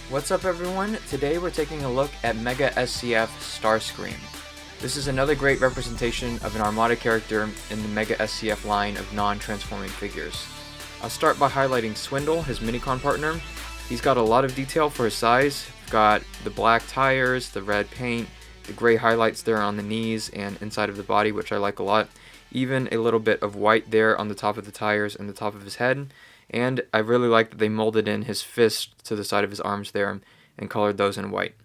What's up everyone? Today we're taking a look at Mega SCF Starscream. This is another great representation of an Armada character in the Mega SCF line of non-transforming figures. I'll start by highlighting Swindle, his Minicon partner. He's got a lot of detail for his size. Got the black tires, the red paint, the gray highlights there on the knees and inside of the body, which I like a lot. Even a little bit of white there on the top of the tires and the top of his head. And I really like that they molded in his fist to the side of his arms there and colored those in white.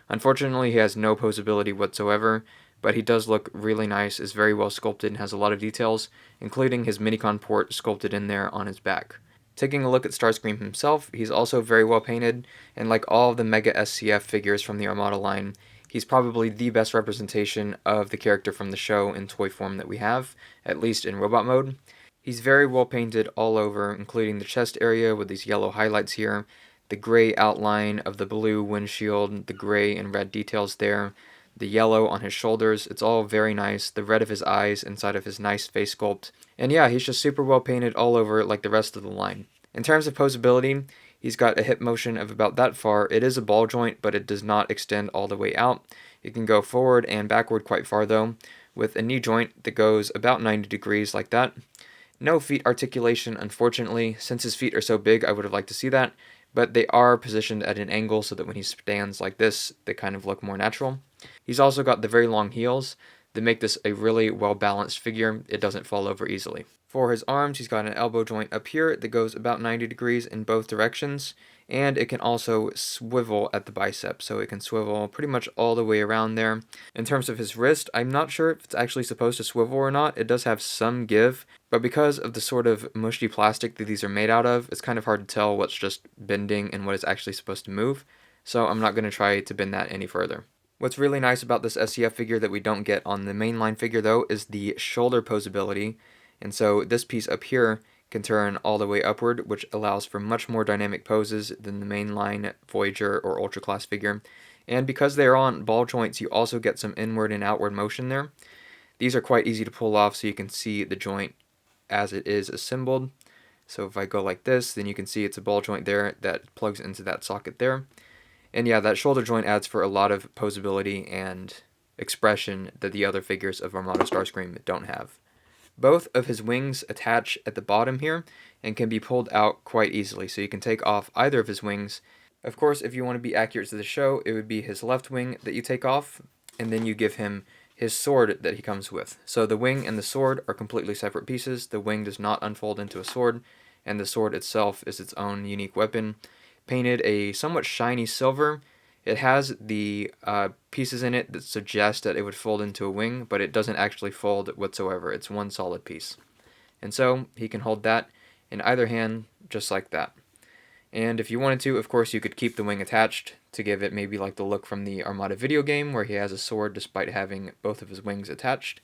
Unfortunately, he has no posability whatsoever, but he does look really nice, is very well sculpted, and has a lot of details, including his Minicon port sculpted in there on his back. Taking a look at Starscream himself, he's also very well painted, and like all of the Mega SCF figures from the Armada line, he's probably the best representation of the character from the show in toy form that we have, at least in robot mode. He's very well painted all over, including the chest area with these yellow highlights here, the gray outline of the blue windshield, the gray and red details there, the yellow on his shoulders. It's all very nice, the red of his eyes inside of his nice face sculpt. And yeah, he's just super well painted all over like the rest of the line. In terms of posability, he's got a hip motion of about that far. It is a ball joint, but it does not extend all the way out. It can go forward and backward quite far though, with a knee joint that goes about 90 degrees like that. No feet articulation, unfortunately. Since his feet are so big, I would have liked to see that, but they are positioned at an angle so that when he stands like this, they kind of look more natural. He's also got the very long heels that make this a really well-balanced figure. It doesn't fall over easily. For his arms, he's got an elbow joint up here that goes about 90 degrees in both directions, and it can also swivel at the bicep, so it can swivel pretty much all the way around there. In terms of his wrist, I'm not sure if it's actually supposed to swivel or not. It does have some give, but because of the sort of mushy plastic that these are made out of, it's kind of hard to tell what's just bending and what is actually supposed to move, so I'm not going to try to bend that any further. What's really nice about this SCF figure that we don't get on the mainline figure though is the shoulder posability, and so this piece up here can turn all the way upward, which allows for much more dynamic poses than the mainline Voyager or Ultra Class figure. And because they are on ball joints, you also get some inward and outward motion there. These are quite easy to pull off, so you can see the joint as it is assembled. So if I go like this, then you can see it's a ball joint there that plugs into that socket there. And yeah, that shoulder joint adds for a lot of posability and expression that the other figures of Armada Starscream don't have. Both of his wings attach at the bottom here and can be pulled out quite easily, so you can take off either of his wings. Of course, if you want to be accurate to the show, it would be his left wing that you take off, and then you give him his sword that he comes with. So the wing and the sword are completely separate pieces. The wing does not unfold into a sword, and the sword itself is its own unique weapon. Painted a somewhat shiny silver. It has the pieces in it that suggest that it would fold into a wing, but it doesn't actually fold whatsoever. It's one solid piece. And so he can hold that in either hand just like that. And if you wanted to, of course, you could keep the wing attached to give it maybe like the look from the Armada video game where he has a sword despite having both of his wings attached.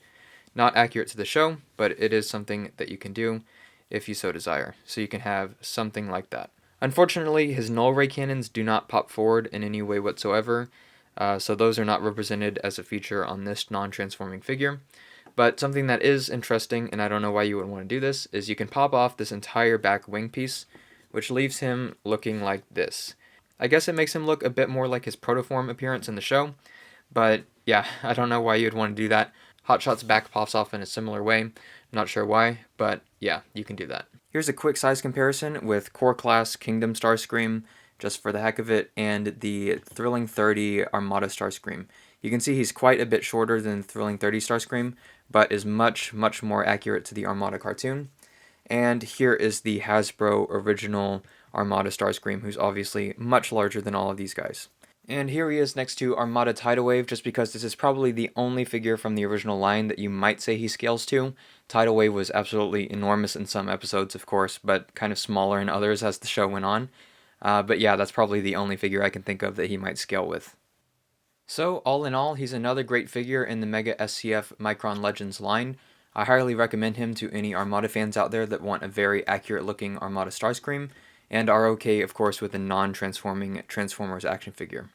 Not accurate to the show, but it is something that you can do if you so desire. So you can have something like that. Unfortunately, his null ray cannons do not pop forward in any way whatsoever, so those are not represented as a feature on this non-transforming figure. But something that is interesting, and I don't know why you would want to do this, is you can pop off this entire back wing piece, which leaves him looking like this. I guess it makes him look a bit more like his protoform appearance in the show, but yeah, I don't know why you'd want to do that. Hotshot's back pops off in a similar way. I'm not sure why, but yeah, you can do that. Here's a quick size comparison with Core Class Kingdom Starscream, just for the heck of it, and the Thrilling 30 Armada Starscream. You can see he's quite a bit shorter than Thrilling 30 Starscream, but is much more accurate to the Armada cartoon. And here is the Hasbro original Armada Starscream, who's obviously much larger than all of these guys. And here he is next to Armada Tidal Wave, just because this is probably the only figure from the original line that you might say he scales to. Tidal Wave was absolutely enormous in some episodes, of course, but kind of smaller in others as the show went on. But yeah, that's probably the only figure I can think of that he might scale with. So, all in all, he's another great figure in the Mega SCF Micron Legends line. I highly recommend him to any Armada fans out there that want a very accurate-looking Armada Starscream, and are okay, of course, with a non-transforming Transformers action figure.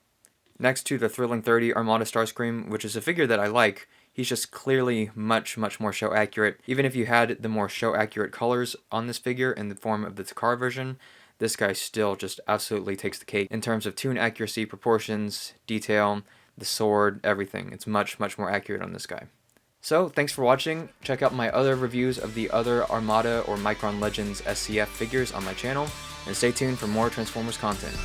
Next to the Thrilling 30 Armada Starscream, which is a figure that I like, he's just clearly much more show accurate. Even if you had the more show accurate colors on this figure in the form of the Takara version, this guy still just absolutely takes the cake in terms of tune accuracy, proportions, detail, the sword, everything. It's much more accurate on this guy. So, thanks for watching. Check out my other reviews of the other Armada or Micron Legends SCF figures on my channel, and stay tuned for more Transformers content.